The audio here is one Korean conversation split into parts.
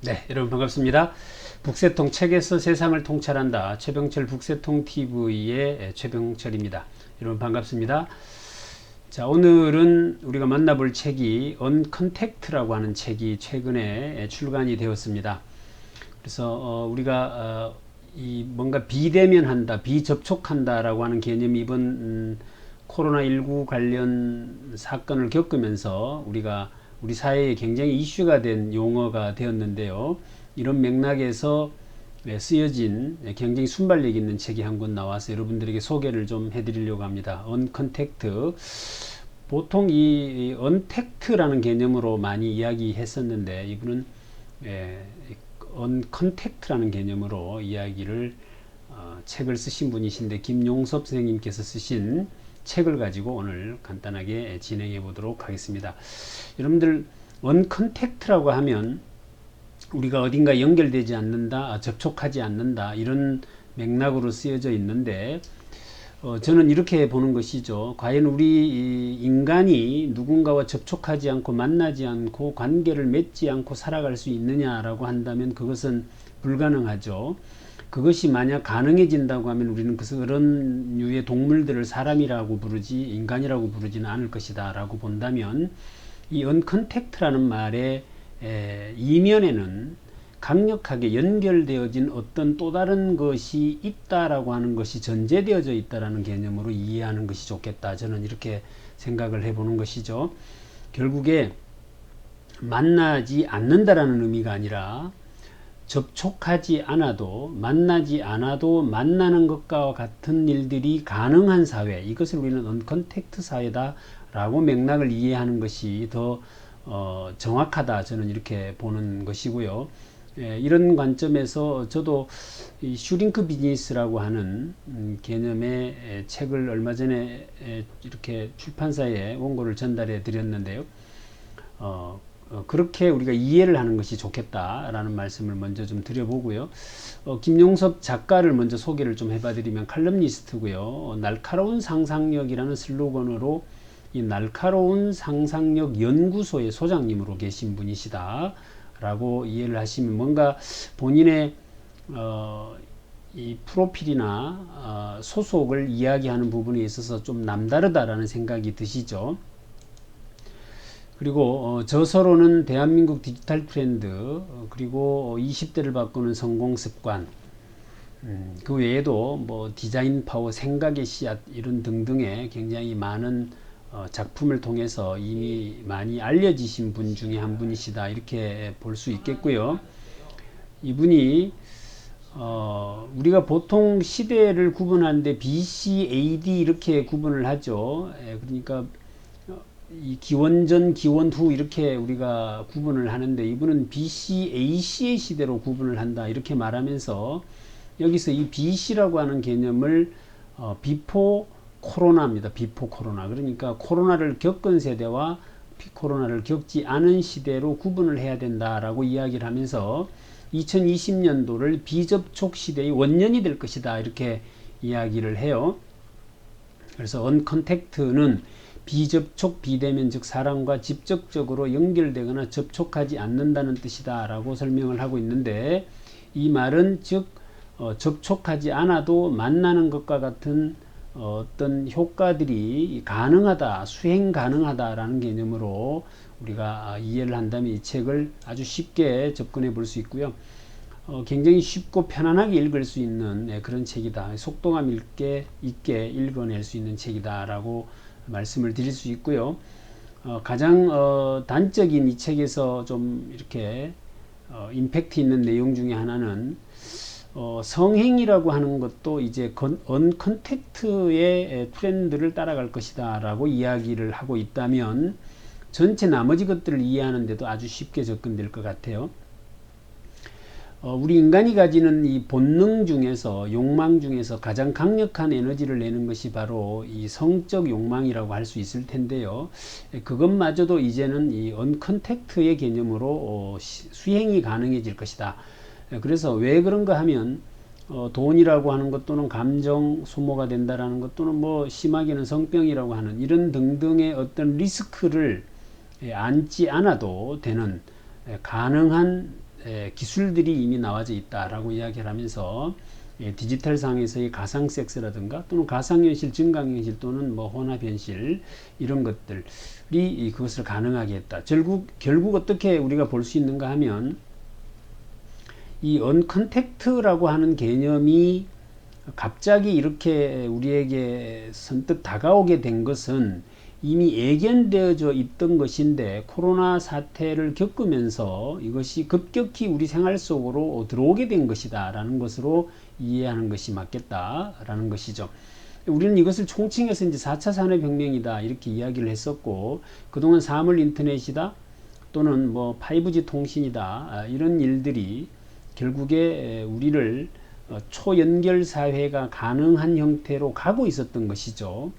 네, 여러분 반갑습니다. 북새통 책에서 세상을 통찰한다. 최병철 북새통 TV의 최병철입니다. 여러분 반갑습니다. 자, 오늘은 우리가 만나볼 책이 언컨택트라고 하는 책이 최근에 출간이 되었습니다. 그래서 우리가 이 뭔가 비대면한다, 비접촉한다라고 하는 개념이 이번 코로나19 관련 사건을 겪으면서 우리 사회에 굉장히 이슈가 된 용어가 되었는데요. 이런 맥락에서 쓰여진 굉장히 순발력 있는 책이 한 권 나와서 여러분들에게 소개를 좀 해드리려고 합니다. 언컨택트. 보통 이 언택트라는 개념으로 많이 이야기했었는데 이분은 언컨택트라는 개념으로 이야기를 책을 쓰신 분이신데 김용섭 선생님께서 쓰신 책을 가지고 오늘 간단하게 진행해 보도록 하겠습니다. 여러분들 언컨택트라고 하면 우리가 어딘가 연결되지 않는다, 접촉하지 않는다 이런 맥락으로 쓰여져 있는데 저는 이렇게 보는 것이죠. 과연 우리 인간이 누군가와 접촉하지 않고 만나지 않고 관계를 맺지 않고 살아갈 수 있느냐라고 한다면 그것은 불가능하죠. 그것이 만약 가능해진다고 하면 우리는 그런 류의 동물들을 사람이라고 부르지 인간이라고 부르지는 않을 것이다 라고 본다면 이 언컨택트라는 말의 이면에는 강력하게 연결되어진 어떤 또 다른 것이 있다라고 하는 것이 전제되어져 있다라는 개념으로 이해하는 것이 좋겠다. 저는 이렇게 생각을 해보는 것이죠. 결국에 만나지 않는다라는 의미가 아니라 접촉하지 않아도 만나지 않아도 만나는 것과 같은 일들이 가능한 사회, 이것을 우리는 언컨택트 사회다 라고 맥락을 이해하는 것이 더 정확하다, 저는 이렇게 보는 것이고요. 이런 관점에서 저도 이 슈링크 비즈니스라고 하는 개념의 책을 얼마 전에 이렇게 출판사에 원고를 전달해 드렸는데요. 그렇게 우리가 이해를 하는 것이 좋겠다라는 말씀을 먼저 좀 드려보고요. 김용섭 작가를 먼저 소개를 좀 해봐드리면 칼럼니스트고요. 날카로운 상상력이라는 슬로건으로 이 날카로운 상상력 연구소의 소장님으로 계신 분이시다 라고 이해를 하시면 뭔가 본인의 이 프로필이나 소속을 이야기하는 부분에 있어서 좀 남다르다라는 생각이 드시죠. 그리고 저서로는 대한민국 디지털 트렌드, 그리고 20대를 바꾸는 성공 습관, 그 외에도 뭐 디자인 파워, 생각의 씨앗 이런 등등의 굉장히 많은 작품을 통해서 이미 많이 알려지신 분 중에 한 분이시다 이렇게 볼 수 있겠고요. 이분이 우리가 보통 시대를 구분하는데 BC, AD 이렇게 구분을 하죠. 그러니까 이 기원전, 기원 후 이렇게 우리가 구분을 하는데 이분은 BC, AC의 시대로 구분을 한다 이렇게 말하면서 여기서 이 BC라고 하는 개념을 비포 코로나입니다. 비포 코로나. 그러니까 코로나를 겪은 세대와 코로나를 겪지 않은 시대로 구분을 해야 된다라고 이야기를 하면서 2020년도를 비접촉 시대의 원년이 될 것이다 이렇게 이야기를 해요. 그래서 언컨택트는 비접촉, 비대면, 즉 사람과 직접적으로 연결되거나 접촉하지 않는다는 뜻이다 라고 설명을 하고 있는데 이 말은 즉 접촉하지 않아도 만나는 것과 같은 어떤 효과들이 가능하다, 수행 가능하다라는 개념으로 우리가 이해를 한다면 이 책을 아주 쉽게 접근해 볼 수 있고요. 굉장히 쉽고 편안하게 읽을 수 있는 그런 책이다. 속도감 있게 읽어낼 수 있는 책이다 라고 말씀을 드릴 수 있고요. 가장 단적인 이 책에서 좀 이렇게 임팩트 있는 내용 중에 하나는 성행이라고 하는 것도 이제 언컨택트의 트렌드를 따라갈 것이다 라고 이야기를 하고 있다면 전체 나머지 것들을 이해하는데도 아주 쉽게 접근될 것 같아요. 우리 인간이 가지는 이 본능 중에서 욕망 중에서 가장 강력한 에너지를 내는 것이 바로 이 성적 욕망이라고 할 수 있을 텐데요. 그것마저도 이제는 이 언컨택트의 개념으로 수행이 가능해질 것이다. 그래서 왜 그런가 하면 돈이라고 하는 것 또는 감정 소모가 된다라는 것 또는 뭐 심하게는 성병이라고 하는 이런 등등의 어떤 리스크를 안지 않아도 되는 가능한 기술들이 이미 나와져 있다라고 이야기를 하면서 디지털 상에서의 가상 섹스라든가 또는 가상현실, 증강현실 또는 뭐 혼합현실 이런 것들이 그것을 가능하게 했다. 결국 어떻게 우리가 볼 수 있는가 하면 이 언컨택트라고 하는 개념이 갑자기 이렇게 우리에게 선뜻 다가오게 된 것은 이미 예견되어져 있던 것인데 코로나 사태를 겪으면서 이것이 급격히 우리 생활 속으로 들어오게 된 것이다 라는 것으로 이해하는 것이 맞겠다라는 것이죠. 우리는 이것을 총칭해서 이제 4차 산업혁명이다 이렇게 이야기를 했었고 그동안 사물 인터넷이다 또는 뭐 5G 통신이다 이런 일들이 결국에 우리를 초연결 사회가 가능한 형태로 가고 있었던 것이죠.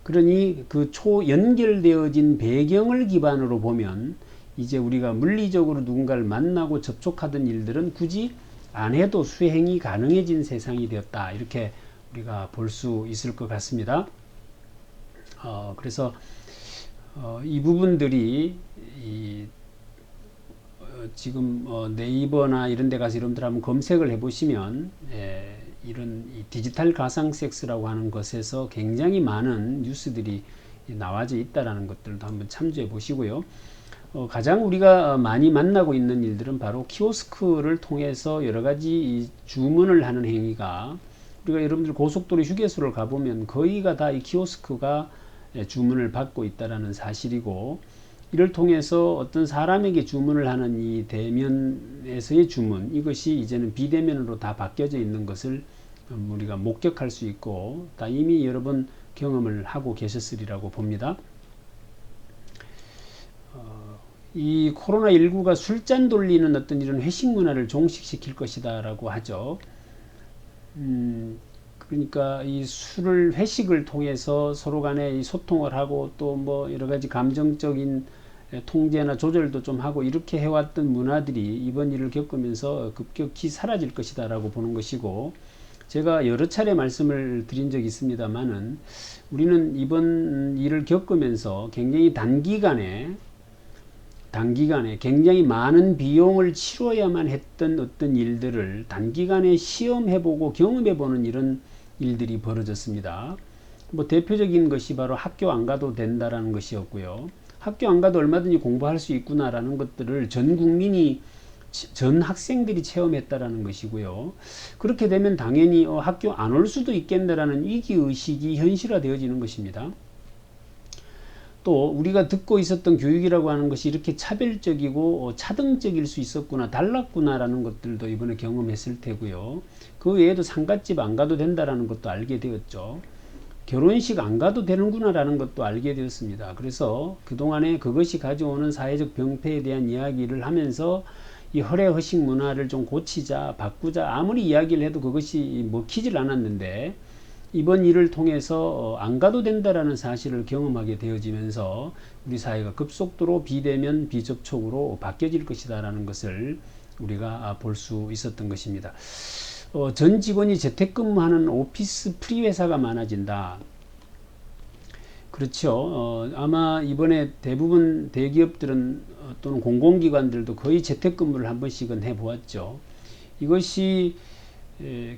그러니 그 초연결되어진 배경을 기반으로 보면 이제 우리가 물리적으로 누군가를 만나고 접촉하던 일들은 굳이 안 해도 수행이 가능해진 세상이 되었다. 이렇게 우리가 볼 수 있을 것 같습니다. 그래서 이 부분들이 지금 네이버나 이런 데 가서 여러분들 한번 검색을 해 보시면 이런 디지털 가상 섹스라고 하는 것에서 굉장히 많은 뉴스들이 나와져 있다라는 것들도 한번 참조해 보시고요. 가장 우리가 많이 만나고 있는 일들은 바로 키오스크를 통해서 여러 가지 주문을 하는 행위가 우리가 여러분들 고속도로 휴게소를 가보면 거의가 다 이 키오스크가 주문을 받고 있다라는 사실이고 이를 통해서 어떤 사람에게 주문을 하는 이 대면에서의 주문 이것이 이제는 비대면으로 다 바뀌어져 있는 것을 우리가 목격할 수 있고 다 이미 여러 번 경험을 하고 계셨으리라고 봅니다. 이 코로나19가 술잔 돌리는 어떤 이런 회식 문화를 종식시킬 것이다 라고 하죠. 그러니까 이 술을 회식을 통해서 서로 간에 소통을 하고 또 뭐 여러 가지 감정적인 통제나 조절도 좀 하고 이렇게 해왔던 문화들이 이번 일을 겪으면서 급격히 사라질 것이다 라고 보는 것이고 제가 여러 차례 말씀을 드린 적이 있습니다만은 우리는 이번 일을 겪으면서 굉장히 단기간에 굉장히 많은 비용을 치러야만 했던 어떤 일들을 단기간에 시험해보고 경험해보는 이런 일들이 벌어졌습니다. 뭐 대표적인 것이 바로 학교 안 가도 된다라는 것이었고요. 학교 안 가도 얼마든지 공부할 수 있구나라는 것들을 전 국민이 전 학생들이 체험했다라는 것이고요. 그렇게 되면 당연히 학교 안 올 수도 있겠네라는 위기의식이 현실화되어지는 것입니다. 또 우리가 듣고 있었던 교육이라고 하는 것이 이렇게 차별적이고 차등적일 수 있었구나 달랐구나라는 것들도 이번에 경험했을 테고요. 그 외에도 상갓집 안 가도 된다라는 것도 알게 되었죠. 결혼식 안 가도 되는구나라는 것도 알게 되었습니다. 그래서 그동안에 그것이 가져오는 사회적 병폐에 대한 이야기를 하면서 이 허례허식 문화를 좀 고치자 바꾸자 아무리 이야기를 해도 그것이 먹히질 않았는데 이번 일을 통해서 안 가도 된다라는 사실을 경험하게 되어지면서 우리 사회가 급속도로 비대면 비접촉으로 바뀌어질 것이다 라는 것을 우리가 볼 수 있었던 것입니다. 전 직원이 재택근무하는 오피스 프리 회사가 많아진다. 그렇죠. 아마 이번에 대부분 대기업들은 또는 공공기관들도 거의 재택근무를 한 번씩은 해보았죠. 이것이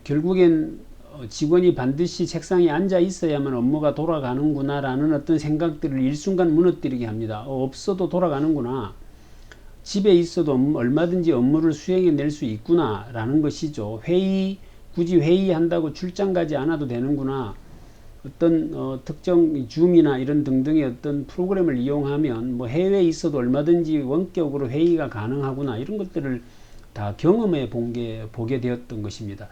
결국엔 직원이 반드시 책상에 앉아 있어야만 업무가 돌아가는구나 라는 어떤 생각들을 일순간 무너뜨리게 합니다. 없어도 돌아가는구나. 집에 있어도 얼마든지 업무를 수행해낼 수 있구나 라는 것이죠. 굳이 회의한다고 출장 가지 않아도 되는구나. 어떤 특정 줌이나 이런 등등의 어떤 프로그램을 이용하면 뭐 해외에 있어도 얼마든지 원격으로 회의가 가능하구나 이런 것들을 다 경험해 보게 되었던 것입니다.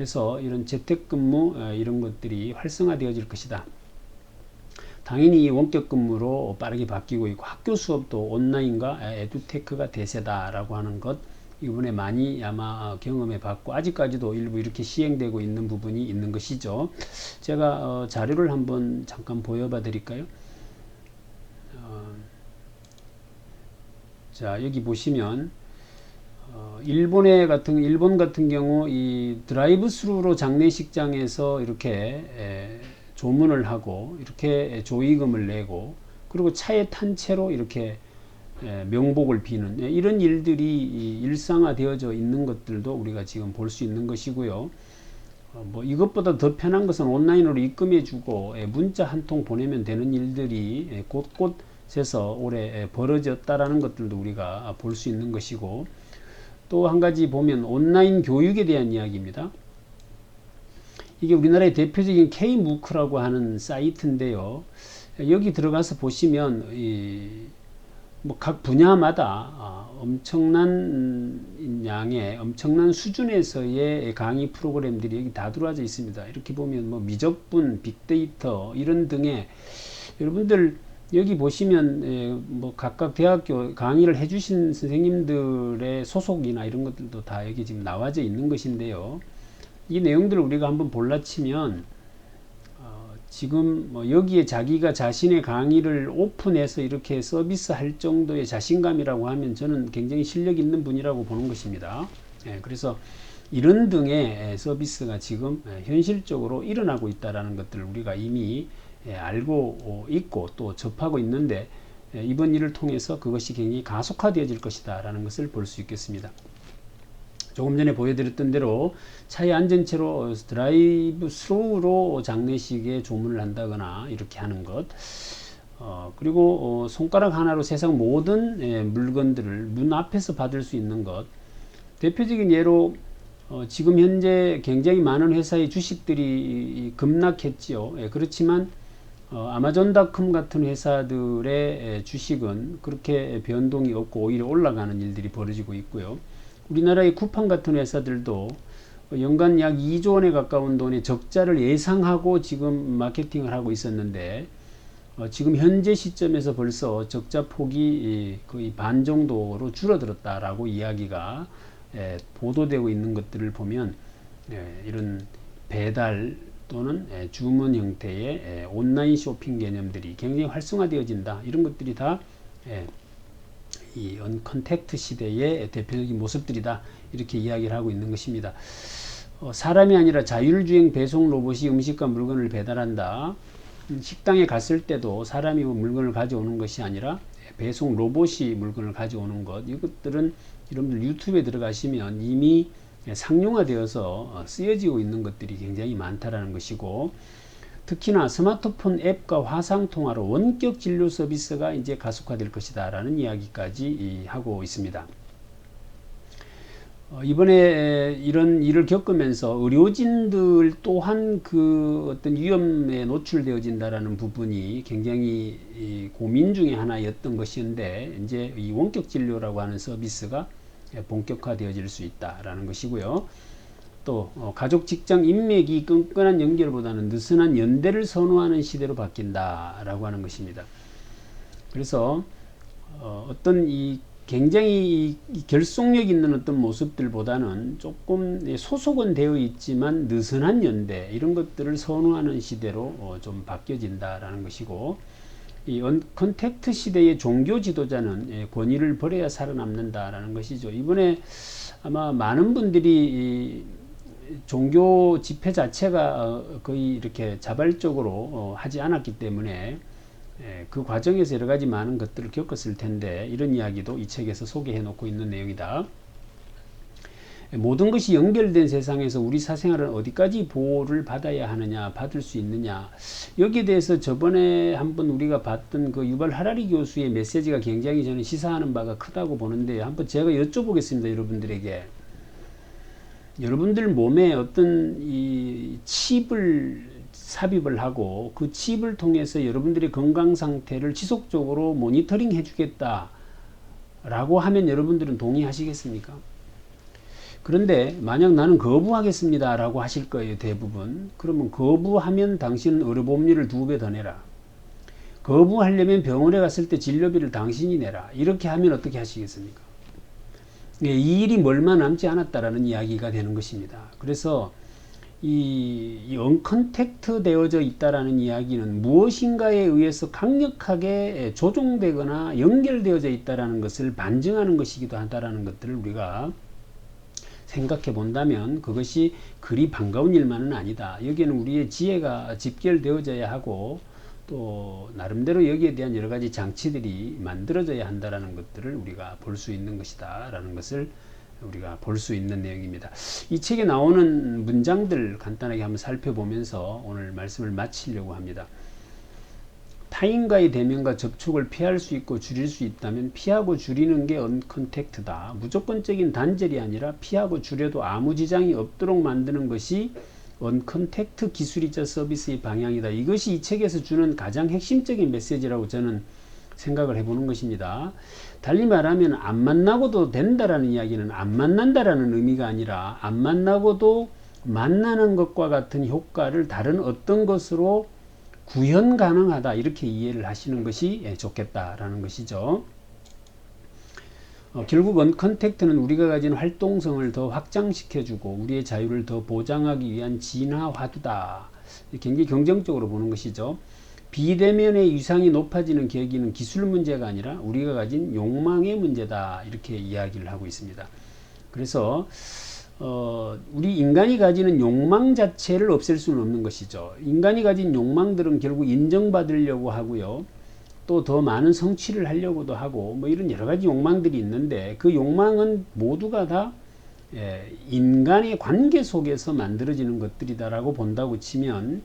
해서 이런 재택근무 이런 것들이 활성화되어질 것이다. 당연히 원격 근무로 빠르게 바뀌고 있고 학교 수업도 온라인과 에듀테크가 대세다라고 하는 것 이번에 많이 아마 경험해 봤고 아직까지도 일부 이렇게 시행되고 있는 부분이 있는 것이죠. 제가 자료를 한번 잠깐 보여봐 드릴까요? 자 여기 보시면 일본 같은 경우 이 드라이브 스루로 장례식장에서 이렇게 조문을 하고 이렇게 조의금을 내고 그리고 차에 탄 채로 이렇게 명복을 비는 이런 일들이 일상화되어져 있는 것들도 우리가 지금 볼 수 있는 것이고요. 뭐 이것보다 더 편한 것은 온라인으로 입금해주고 문자 한 통 보내면 되는 일들이 곳곳에서 올해 벌어졌다라는 것들도 우리가 볼 수 있는 것이고, 또 한 가지 보면 온라인 교육에 대한 이야기입니다. 이게 우리나라의 대표적인 K무크라고 하는 사이트인데요. 여기 들어가서 보시면 뭐 각 분야마다 엄청난 양의 엄청난 수준에서의 강의 프로그램들이 여기 다 들어와져 있습니다. 이렇게 보면 뭐 미적분, 빅데이터 이런 등의, 여러분들 여기 보시면 뭐 각각 대학교 강의를 해주신 선생님들의 소속이나 이런 것들도 다 여기 지금 나와져 있는 것인데요. 이 내용들을 우리가 한번 볼라치면 지금 뭐 여기에 자기가 자신의 강의를 오픈해서 이렇게 서비스할 정도의 자신감이라고 하면 저는 굉장히 실력 있는 분이라고 보는 것입니다. 그래서 이런 등의 서비스가 지금 현실적으로 일어나고 있다는 것들을 우리가 이미 알고 있고 또 접하고 있는데, 이번 일을 통해서 그것이 굉장히 가속화되어질 것이다 라는 것을 볼 수 있겠습니다. 조금 전에 보여드렸던 대로 차에 앉은 채로 드라이브 스루로 장례식에 조문을 한다거나 이렇게 하는 것, 그리고 손가락 하나로 세상 모든 물건들을 문 앞에서 받을 수 있는 것, 대표적인 예로 지금 현재 굉장히 많은 회사의 주식들이 급락했지요. 그렇지만 아마존닷컴 같은 회사들의 주식은 그렇게 변동이 없고 오히려 올라가는 일들이 벌어지고 있고요. 우리나라의 쿠팡 같은 회사들도 연간 약 2조 원에 가까운 돈의 적자를 예상하고 지금 마케팅을 하고 있었는데, 지금 현재 시점에서 벌써 적자 폭이 거의 반 정도로 줄어들었다라고 이야기가 보도되고 있는 것들을 보면 이런 배달 또는 주문 형태의 온라인 쇼핑 개념들이 굉장히 활성화되어진다, 이런 것들이 다 이 언컨택트 시대의 대표적인 모습들이다, 이렇게 이야기를 하고 있는 것입니다. 사람이 아니라 자율주행 배송 로봇이 음식과 물건을 배달한다. 식당에 갔을 때도 사람이 물건을 가져오는 것이 아니라 배송 로봇이 물건을 가져오는 것, 이것들은 여러분들 유튜브에 들어가시면 이미 상용화되어서 쓰여지고 있는 것들이 굉장히 많다라는 것이고, 특히나 스마트폰 앱과 화상통화로 원격 진료 서비스가 이제 가속화될 것이다 라는 이야기까지 하고 있습니다. 이번에 이런 일을 겪으면서 의료진들 또한 그 어떤 위험에 노출되어진다라는 부분이 굉장히 고민 중에 하나였던 것인데, 이제 이 원격 진료라고 하는 서비스가 본격화되어질 수 있다라는 것이고요. 또 가족, 직장, 인맥이 끈끈한 연결보다는 느슨한 연대를 선호하는 시대로 바뀐다라고 하는 것입니다. 그래서 어떤 이 굉장히 결속력 있는 어떤 모습들보다는 조금 소속은 되어 있지만 느슨한 연대, 이런 것들을 선호하는 시대로 좀 바뀌어진다라는 것이고, 이 컨택트 시대의 종교 지도자는 권위를 버려야 살아남는다라는 것이죠. 이번에 아마 많은 분들이 종교 집회 자체가 거의 이렇게 자발적으로 하지 않았기 때문에 그 과정에서 여러 가지 많은 것들을 겪었을 텐데, 이런 이야기도 이 책에서 소개해 놓고 있는 내용이다. 모든 것이 연결된 세상에서 우리 사생활은 어디까지 보호를 받아야 하느냐, 받을 수 있느냐, 여기에 대해서 저번에 한번 우리가 봤던 그 유발 하라리 교수의 메시지가 굉장히 저는 시사하는 바가 크다고 보는데, 한번 제가 여쭤보겠습니다. 여러분들에게, 여러분들 몸에 어떤 이 칩을 삽입을 하고 그 칩을 통해서 여러분들의 건강 상태를 지속적으로 모니터링 해주겠다 라고 하면 여러분들은 동의하시겠습니까? 그런데 만약 나는 거부하겠습니다 라고 하실 거예요, 대부분. 그러면 거부하면 당신은 의료보험료를 2배 더 내라, 거부하려면 병원에 갔을 때 진료비를 당신이 내라, 이렇게 하면 어떻게 하시겠습니까? 이 일이 얼마 남지 않았다라는 이야기가 되는 것입니다. 그래서 이 언컨택트 되어져 있다라는 이야기는 무엇인가에 의해서 강력하게 조종되거나 연결되어져 있다라는 것을 반증하는 것이기도 하다라는 것들을 우리가 생각해 본다면 그것이 그리 반가운 일만은 아니다. 여기에는 우리의 지혜가 집결되어져야 하고 또 나름대로 여기에 대한 여러 가지 장치들이 만들어져야 한다라는 것들을 우리가 볼 수 있는 것이다 라는 것을 우리가 볼 수 있는 내용입니다. 이 책에 나오는 문장들 간단하게 한번 살펴보면서 오늘 말씀을 마치려고 합니다. 타인과의 대면과 접촉을 피할 수 있고 줄일 수 있다면 피하고 줄이는 게 언컨택트다. 무조건적인 단절이 아니라 피하고 줄여도 아무 지장이 없도록 만드는 것이 언컨택트 기술이자 서비스의 방향이다. 이것이 이 책에서 주는 가장 핵심적인 메시지라고 저는 생각을 해보는 것입니다. 달리 말하면 안 만나고도 된다라는 이야기는 안 만난다라는 의미가 아니라 안 만나고도 만나는 것과 같은 효과를 다른 어떤 것으로 구현 가능하다, 이렇게 이해를 하시는 것이 좋겠다라는 것이죠. 결국 언컨택트는 우리가 가진 활동성을 더 확장시켜주고 우리의 자유를 더 보장하기 위한 진화 화두다. 굉장히 긍정적으로 보는 것이죠. 비대면의 위상이 높아지는 계기는 기술 문제가 아니라 우리가 가진 욕망의 문제다, 이렇게 이야기를 하고 있습니다. 그래서 우리 인간이 가지는 욕망 자체를 없앨 수는 없는 것이죠. 인간이 가진 욕망들은 결국 인정받으려고 하고요. 또 더 많은 성취를 하려고도 하고 뭐 이런 여러 가지 욕망들이 있는데 그 욕망은 모두가 다 인간의 관계 속에서 만들어지는 것들이다라고 본다고 치면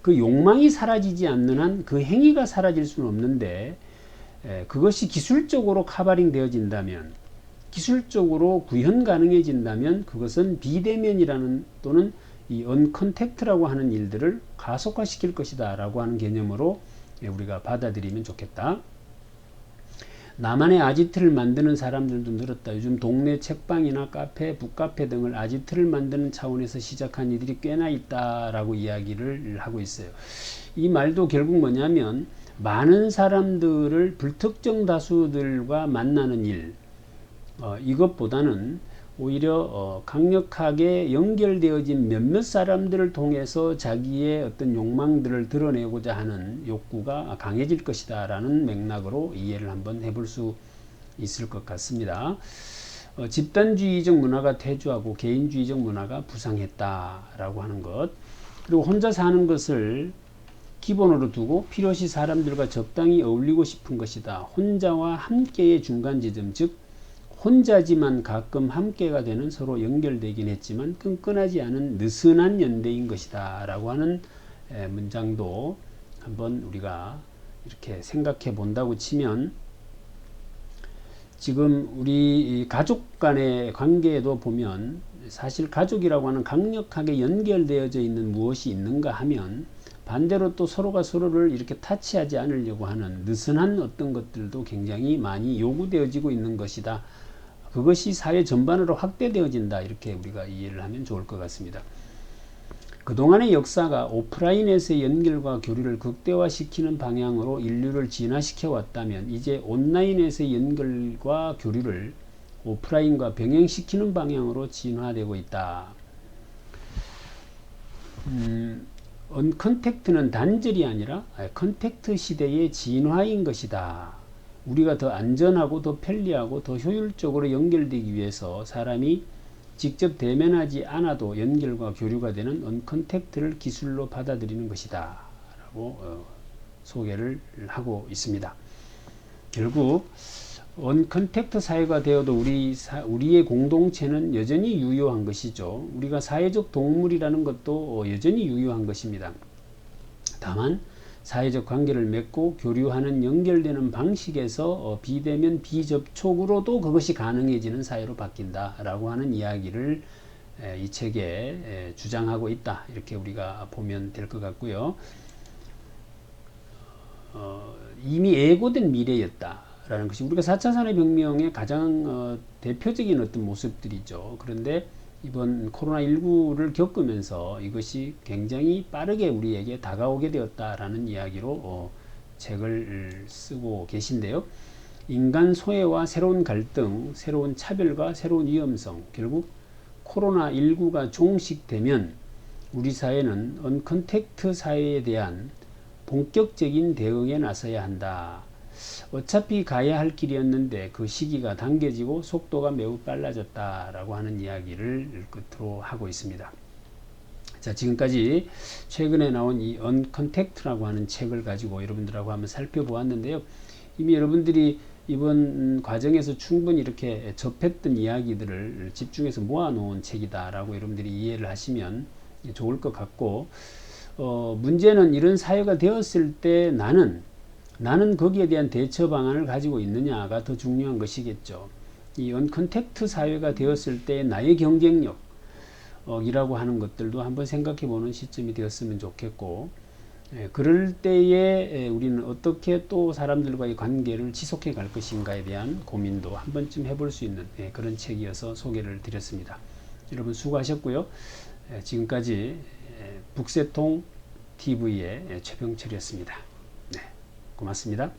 그 욕망이 사라지지 않는 한 그 행위가 사라질 수는 없는데 그것이 기술적으로 카바링 되어진다면, 기술적으로 구현 가능해진다면 그것은 비대면이라는 또는 이 언컨택트라고 하는 일들을 가속화시킬 것이다 라고 하는 개념으로 우리가 받아들이면 좋겠다. 나만의 아지트를 만드는 사람들도 늘었다. 요즘 동네 책방이나 카페, 북카페 등을 아지트를 만드는 차원에서 시작한 이들이 꽤나 있다라고 이야기를 하고 있어요. 이 말도 결국 뭐냐면 많은 사람들을 불특정 다수들과 만나는 일, 이것보다는 오히려 강력하게 연결되어진 몇몇 사람들을 통해서 자기의 어떤 욕망들을 드러내고자 하는 욕구가 강해질 것이다 라는 맥락으로 이해를 한번 해볼 수 있을 것 같습니다. 집단주의적 문화가 퇴주하고 개인주의적 문화가 부상했다라고 하는 것, 그리고 혼자 사는 것을 기본으로 두고 필요시 사람들과 적당히 어울리고 싶은 것이다. 혼자와 함께의 중간 지점, 즉 혼자지만 가끔 함께가 되는, 서로 연결되긴 했지만 끈끈하지 않은 느슨한 연대인 것이다 라고 하는 문장도 한번 우리가 이렇게 생각해 본다고 치면, 지금 우리 가족 간의 관계에도 보면 사실 가족이라고 하는 강력하게 연결되어져 있는 무엇이 있는가 하면 반대로 또 서로가 서로를 이렇게 타치하지 않으려고 하는 느슨한 어떤 것들도 굉장히 많이 요구되어지고 있는 것이다. 그것이 사회 전반으로 확대되어진다, 이렇게 우리가 이해를 하면 좋을 것 같습니다. 그동안의 역사가 오프라인에서의 연결과 교류를 극대화시키는 방향으로 인류를 진화시켜 왔다면 이제 온라인에서의 연결과 교류를 오프라인과 병행시키는 방향으로 진화되고 있다. 언컨택트는 단절이 아니라 컨택트 시대의 진화인 것이다. 우리가 더 안전하고 더 편리하고 더 효율적으로 연결되기 위해서 사람이 직접 대면하지 않아도 연결과 교류가 되는 언컨택트를 기술로 받아들이는 것이다 라고 소개를 하고 있습니다. 결국 언컨택트 사회가 되어도 우리의 공동체는 여전히 유효한 것이죠. 우리가 사회적 동물이라는 것도 여전히 유효한 것입니다. 다만 사회적 관계를 맺고 교류하는, 연결되는 방식에서 비대면 비접촉으로도 그것이 가능해지는 사회로 바뀐다라고 하는 이야기를 이 책에 주장하고 있다, 이렇게 우리가 보면 될 것 같고요. 이미 예고된 미래였다라는 것이 우리가 4차 산업혁명의 가장 대표적인 어떤 모습들이죠. 그런데 이번 코로나19를 겪으면서 이것이 굉장히 빠르게 우리에게 다가오게 되었다라는 이야기로 책을 쓰고 계신데요. 인간 소외와 새로운 갈등, 새로운 차별과 새로운 위험성, 결국 코로나19가 종식되면 우리 사회는 언컨택트 사회에 대한 본격적인 대응에 나서야 한다. 어차피 가야 할 길이었는데 그 시기가 당겨지고 속도가 매우 빨라졌다라고 하는 이야기를 끝으로 하고 있습니다. 자, 지금까지 최근에 나온 이 언컨택트라고 하는 책을 가지고 여러분들하고 한번 살펴보았는데요. 이미 여러분들이 이번 과정에서 충분히 이렇게 접했던 이야기들을 집중해서 모아놓은 책이다라고 여러분들이 이해를 하시면 좋을 것 같고, 문제는 이런 사회가 되었을 때 나는 거기에 대한 대처 방안을 가지고 있느냐가 더 중요한 것이겠죠. 이 언컨택트 사회가 되었을 때 나의 경쟁력 이라고 하는 것들도 한번 생각해 보는 시점이 되었으면 좋겠고, 그럴 때에 우리는 어떻게 또 사람들과의 관계를 지속해 갈 것인가에 대한 고민도 한 번쯤 해볼 수 있는 그런 책이어서 소개를 드렸습니다. 여러분 수고하셨고요. 지금까지 북새통 TV의 최병철이었습니다. 네, 고맙습니다.